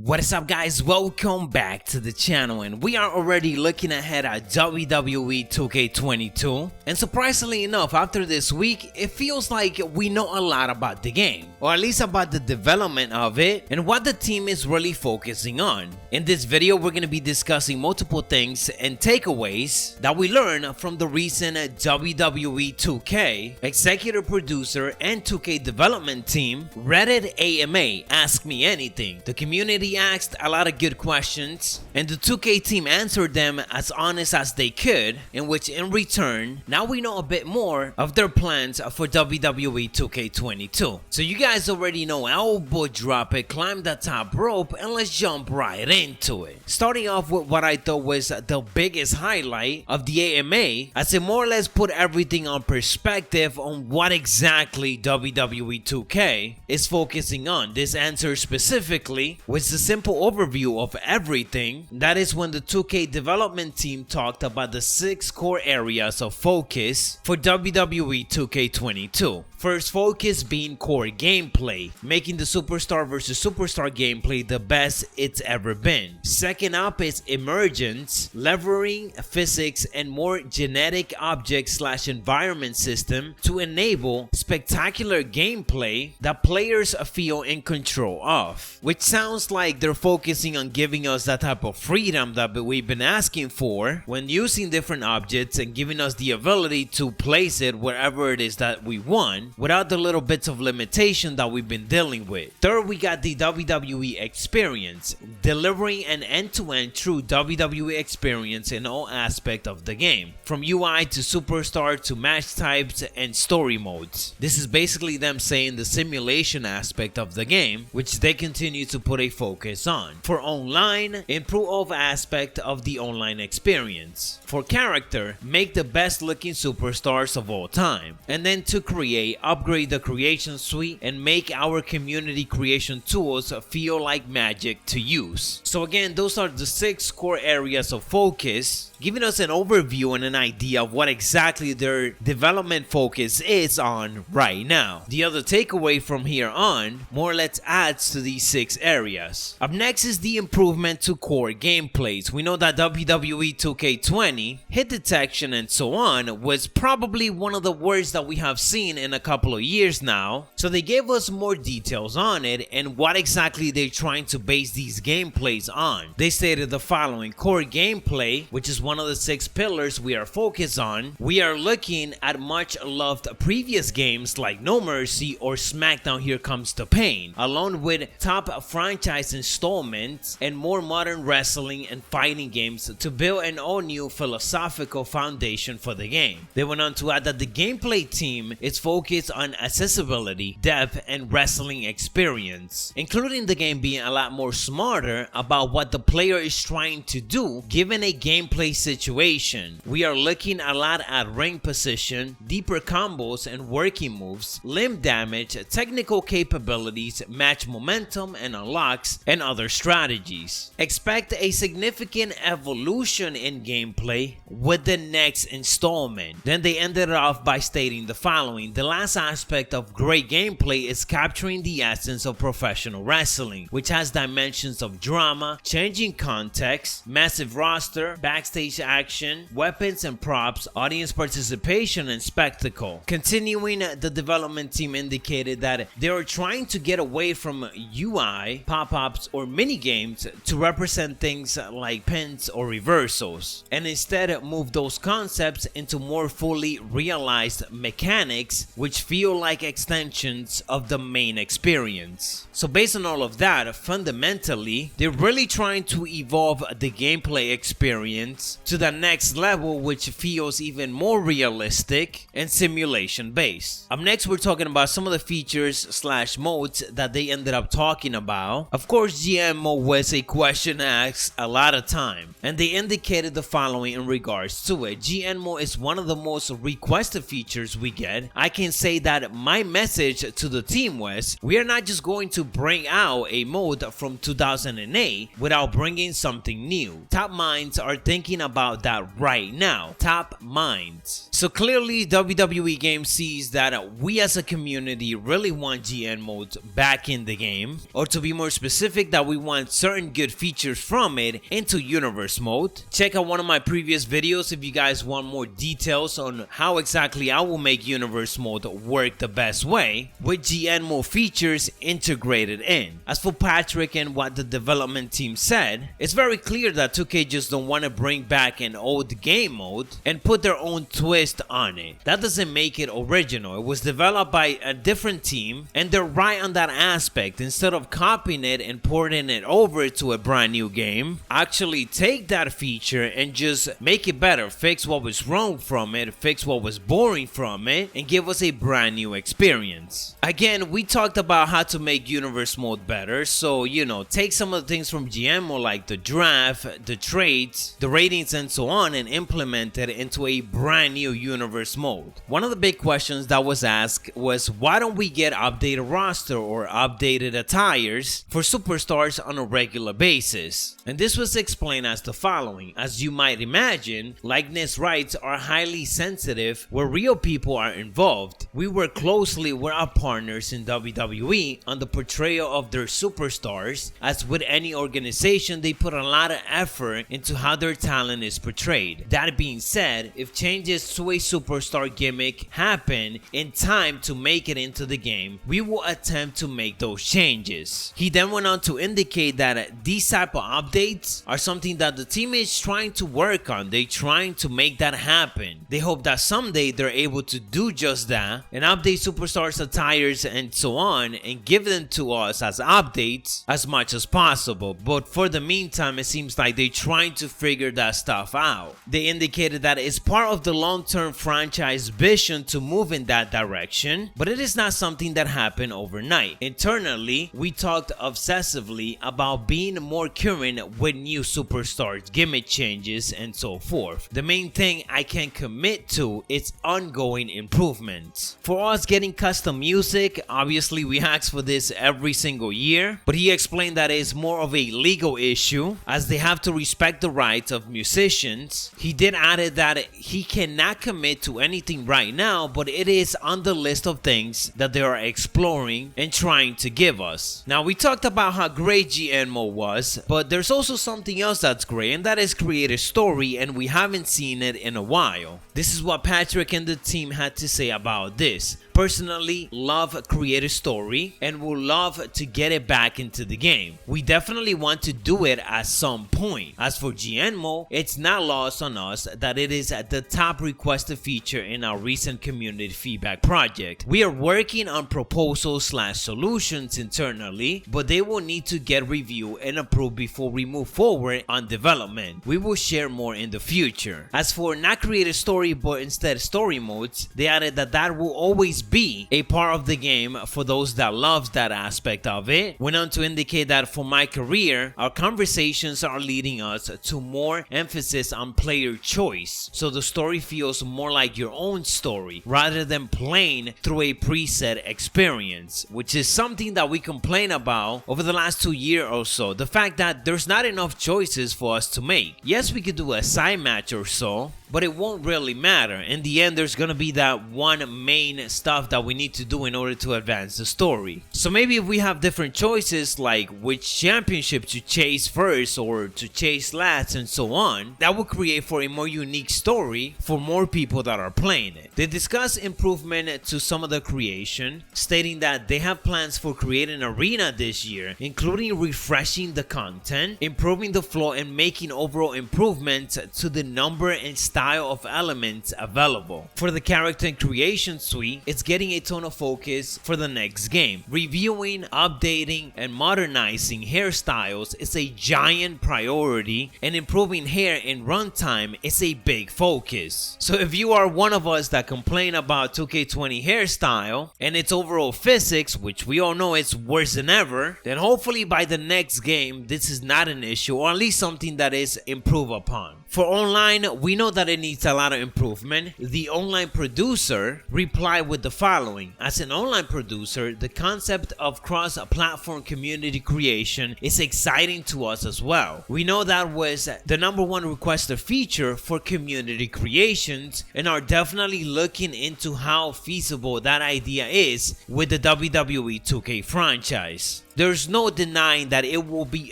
What is up, guys? Welcome back to the channel, and we are already looking ahead at WWE 2K22. And surprisingly enough, after this week, it feels like we know a lot about the game, or at least about the development of it and what the team is really focusing on. In this video, we're going to be discussing multiple things and takeaways that we learned from the recent WWE 2K executive producer and 2K development team Reddit AMA Ask Me Anything. The community asked a lot of good questions, and the 2K team answered them as honest as they could, in which in return, now we know a bit more of their plans for WWE 2K22. So you guys already know, elbow drop it, climb the top rope, and let's jump right into it. Starting off with what I thought was the biggest highlight of the AMA, as it more or less put everything on perspective on what exactly WWE 2K is focusing on. This answer specifically was a simple overview of everything. That is when the 2K development team talked about the 6 core areas of focus for WWE 2K22. First focus being core gameplay, making the superstar versus superstar gameplay the best it's ever been. Second up is emergence, leveraging physics and more genetic object/environment system to enable spectacular gameplay that players feel in control of, which sounds like they're focusing on giving us that type of freedom that we've been asking for when using different objects and giving us the ability to place it wherever it is that we want, without the little bits of limitation that we've been dealing with. Third, we got the WWE experience, delivering an end-to-end true WWE experience in all aspects of the game, from UI to superstar to match types and story modes. This is basically them saying the simulation aspect of the game, which they continue to put a focus on. For online, improve all aspect of the online experience. For character, make the best looking superstars of all time. And then to create, upgrade the creation suite and make our community creation tools feel like magic to use. So again, those are the 6 core areas of focus, giving us an overview and an idea of what exactly their development focus is on right now. The other takeaway from here on more or less adds to these 6 areas. Up next is the improvement to core gameplays. We know that WWE 2K20, hit detection and so on, was probably one of the worst that we have seen in a couple of years now, so they gave us more details on it and what exactly they're trying to base these gameplays on. They stated the following: core gameplay, which is one of the 6 pillars we are focused on. We are looking at much loved previous games like No Mercy or SmackDown Here Comes the Pain, along with top franchise installments and more modern wrestling and fighting games to build an all-new philosophical foundation for the game. They went on to add that the gameplay team is focused on accessibility, depth, and wrestling experience, including the game being a lot more smarter about what the player is trying to do given a gameplay situation. We are looking a lot at ring position, deeper combos and working moves, limb damage, technical capabilities, match momentum and unlocks, and other strategies. Expect a significant evolution in gameplay with the next installment. Then they ended it off by stating the following: the last aspect of great gameplay is capturing the essence of professional wrestling, which has dimensions of drama, changing context, massive roster, backstage action, weapons and props, audience participation, and spectacle. Continuing, the development team indicated that they are trying to get away from UI, pop-ups, or mini-games to represent things like pins or reversals, and instead move those concepts into more fully realized mechanics which feel like extensions of the main experience. So based on all of that, fundamentally, they're really trying to evolve the gameplay experience to the next level, which feels even more realistic and simulation based. Up next, we're talking about some of the features/modes that they ended up talking about. Of course, GM mode was a question asked a lot of time, and they indicated the following in regards to it. GM mode is one of the most requested features we get. I can say that my message to the team was, we are not just going to bring out a mode from 2008 without bringing something new. Top minds are thinking about that right now. Top minds. So clearly WWE Games sees that we as a community really want GN modes back in the game, or to be more specific, that we want certain good features from it into universe mode. Check out one of my previous videos if you guys want more details on how exactly I will make universe mode work the best way with GN mode features integrated in. As for Patrick and what the development team said, it's very clear that 2K just don't want to bring back an old game mode and put their own twist on it. That doesn't make it original. It was developed by a different team and they're right on that aspect. Instead of copying it and porting it over to a brand new game, actually take that feature and just make it better, fix what was wrong from it, fix what was boring from it, and give us a brand new experience. Again, we talked about how to make universe mode better, so take some of the things from GMO like the draft, the trades, the ratings and so on, and implement it into a brand new universe mode. One of the big questions that was asked was, why don't we get updated roster or updated attires for superstars on a regular basis? And this was explained as the following. As you might imagine, likeness rights are highly sensitive where real people are involved. We work closely with our partners in WWE on the portrayal of their superstars. As with any organization, they put a lot of effort into how their talent is portrayed. That being said, if changes to a superstar gimmick happen in time to make it into the game, we will attempt to make those changes. He then went on to indicate that these type of updates are something that the team is trying to work on. They're trying to make that happen. They hope that someday they're able to do just that and update superstars attires and so on and give them to us as updates as much as possible. But for the meantime, it seems like they're trying to figure that stuff out. They indicated that it's part of the long-term franchise vision to move in that direction, but it is not something that happened overnight. Internally, we talked obsessively about being more current with new superstars, gimmick changes, and so forth. The main thing I can commit to is ongoing improvements. For us getting custom music, obviously we ask for this every single year, but he explained that it's more of a legal issue as they have to respect the rights of musicians. He did add that he cannot commit to anything right now, but it is on the list of things that they are exploring and trying to give us. Now, we talked about how great GN mode was, but there's also something else that's great, and that is create a story, and we haven't seen it in a while. This is what Patrick and the team had to say about this. Personally, love create a story and would love to get it back into the game. We definitely want to do it at some point. As for GN mode, it's not lost on us that it is at the top requested feature in our recent community feedback project. We are working on proposals/solutions internally, but they will need to get reviewed and approved before we move forward on development. We will share more in the future. As for not create a story but instead story modes, they added that will always be a part of the game for those that loves that aspect of it. Went on to indicate that for my career, our conversations are leading us to more emphasis on player choice, so the story feels more like your own story rather than playing through a preset experience, which is something that we complain about over the last 2 years or so. The fact that there's not enough choices for us to make. Yes, we could do a side match or so, but it won't really matter. In the end, there's gonna be that one main stuff that we need to do in order to advance the story. So maybe if we have different choices like which championship to chase first or to chase last and so on, that will create for a more unique story for more people that are playing it. They discuss improvement to some of the creation, stating that they have plans for creating an arena this year, including refreshing the content, improving the flow, and making overall improvements to the number and style of elements available. For the character and creation suite, it's getting a ton of focus for the next game. Reviewing, updating, and modernizing hairstyles is a giant priority, and improving hair in runtime is a big focus. So if you are one of us that complain about 2K20 hairstyle and its overall physics, which we all know it's worse than ever, then hopefully by the next game this is not an issue, or at least something that is improved upon. For online, we know that it needs a lot of improvement. The online producer replied with the following: as an online producer, the concept of cross-platform community creation is exciting to us as well. We know that was the #1 requested feature for community creations and are definitely looking into how feasible that idea is with the WWE 2K franchise. There's no denying that it will be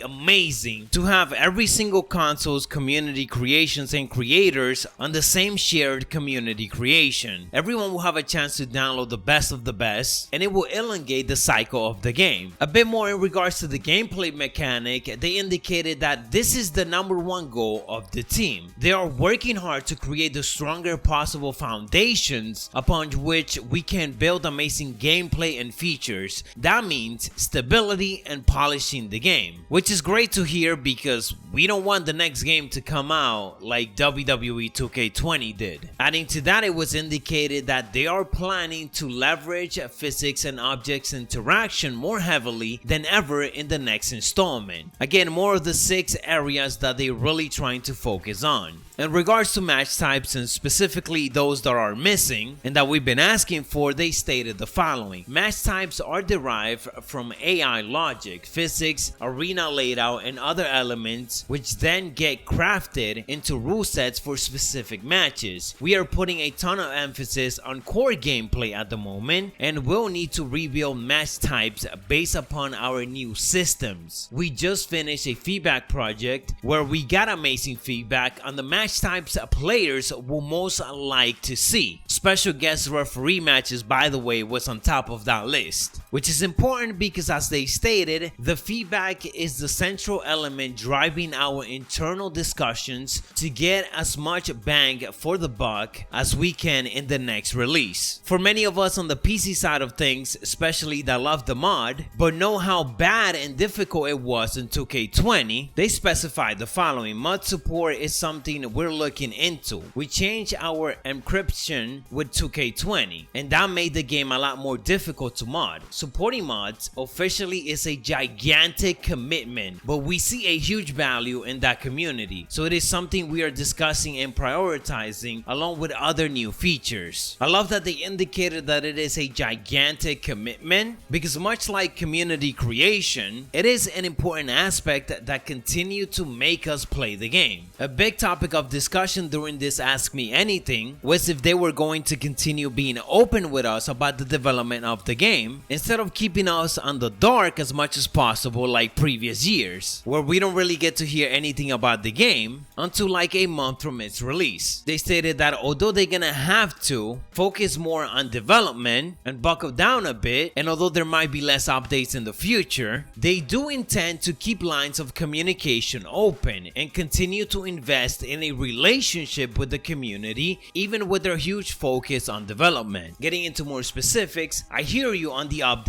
amazing to have every single console's community creations and creators on the same shared community creation. Everyone will have a chance to download the best of the best, and it will elongate the cycle of the game. A bit more in regards to the gameplay mechanic, they indicated that this is the #1 goal of the team. They are working hard to create the strongest possible foundations upon which we can build amazing gameplay and features. That means stability and polishing the game, which is great to hear because we don't want the next game to come out like WWE 2K20 did. Adding to that, it was indicated that they are planning to leverage physics and objects interaction more heavily than ever in the next installment. Again, more of the 6 areas that they're really trying to focus on. In regards to match types, and specifically those that are missing and that we've been asking for, they stated the following: match types are derived from AI logic, physics, arena layout, and other elements which then get crafted into rule sets for specific matches. We are putting a ton of emphasis on core gameplay at the moment and will need to rebuild match types based upon our new systems. We just finished a feedback project where we got amazing feedback on the match types players will most like to see. Special guest referee matches, by the way, was on top of that list, which is important because, as they stated, the feedback is the central element driving our internal discussions to get as much bang for the buck as we can in the next release. For many of us on the PC side of things, especially that love the mod but know how bad and difficult it was in 2K20, they specified the following: mod support is something we're looking into. We changed our encryption with 2K20 and that made the game a lot more difficult to mod. Supporting mods officially is a gigantic commitment, but we see a huge value in that community, so it is something we are discussing and prioritizing along with other new features. I love that they indicated that it is a gigantic commitment because, much like community creation, it is an important aspect that continue to make us play the game. A big topic of discussion during this Ask Me Anything was if they were going to continue being open with us about the development of the game instead of keeping us on the dark as much as possible like previous years, where we don't really get to hear anything about the game until like a month from its release. They stated that although they're gonna have to focus more on development and buckle down a bit, and although there might be less updates in the future, they do intend to keep lines of communication open and continue to invest in a relationship with the community, even with their huge focus on development. Getting into more specifics, I hear you on the updates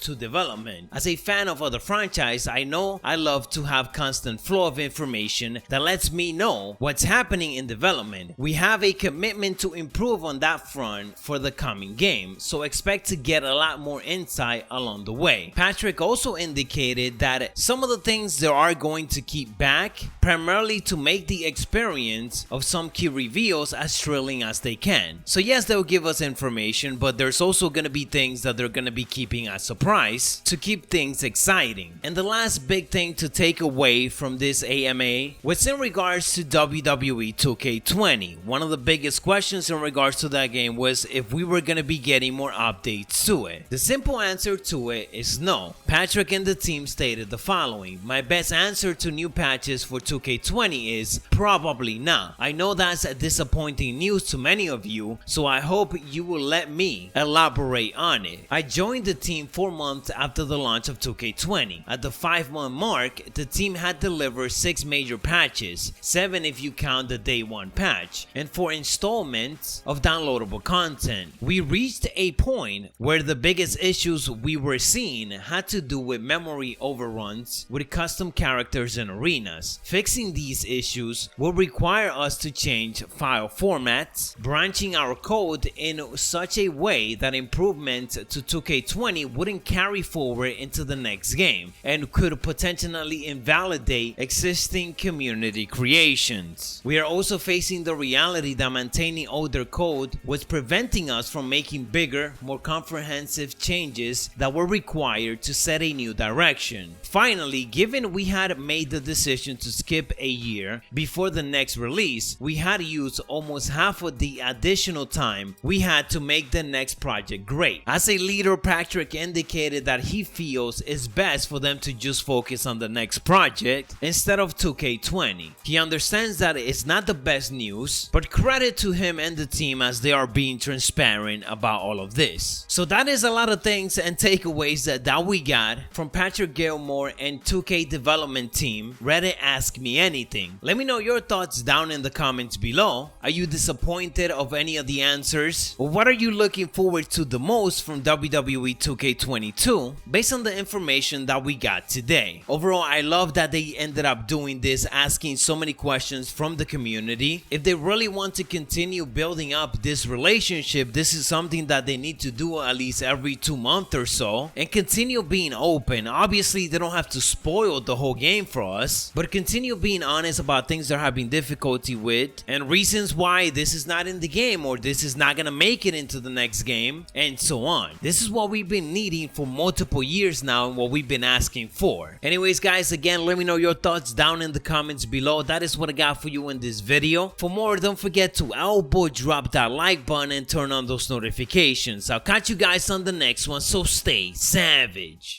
to development. As a fan of other franchise, I know I love to have constant flow of information that lets me know what's happening in development. We have a commitment to improve on that front for the coming game, so expect to get a lot more insight along the way. Patrick also indicated that some of the things they are going to keep back, primarily to make the experience of some key reveals as thrilling as they can. So yes, they'll give us information, but there's also going to be things that they're going to be keeping as surprise to keep things exciting. And the last big thing to take away from this AMA was in regards to WWE 2K20. One of the biggest questions in regards to that game was if we were going to be getting more updates to it. The simple answer to it is no. Patrick and the team stated the following: my best answer to new patches for 2K20 is probably not. I know that's disappointing news to many of you, so I hope you will let me elaborate on it. I joined the team 4 months after the launch of 2K20. At the 5-month mark, the team had delivered 6 major patches, 7 if you count the day 1 patch, and 4 installments of downloadable content. We reached a point where the biggest issues we were seeing had to do with memory overruns with custom characters and arenas. Fixing these issues will require us to change file formats, branching our code in such a way that improvements to 2K20 wouldn't carry forward into into the next game and could potentially invalidate existing community creations. We are also facing the reality that maintaining older code was preventing us from making bigger, more comprehensive changes that were required to set a new direction. Finally, given we had made the decision to skip a year before the next release, we had used almost half of the additional time we had to make the next project great. As a leader, Patrick indicated that he feels it's best for them to just focus on the next project instead of 2K20. He understands that it's not the best news, but credit to him and the team as they are being transparent about all of this. So that is a lot of things and takeaways that we got from Patrick Gilmore and 2K development team. Reddit Ask Me Anything. Let me know your thoughts down in the comments below. Are you disappointed of any of the answers? Or what are you looking forward to the most from WWE 2K22 based on the information that we got today? Overall, I love that they ended up doing this, asking so many questions from the community. If they really want to continue building up this relationship, this is something that they need to do at least every 2 months or so and continue being open. Obviously, they don't have to spoil the whole game for us, but continue being honest about things they're having difficulty with and reasons why this is not in the game or this is not gonna make it into the next game and so on. This is what we've been needing for multiple years now and what we've been asking for. Anyways guys, again, let me know your thoughts down in the comments below. That is what I got for you in this video. For more, don't forget to elbow drop that like button and turn on those notifications. I'll catch you guys on the next one, so stay savage.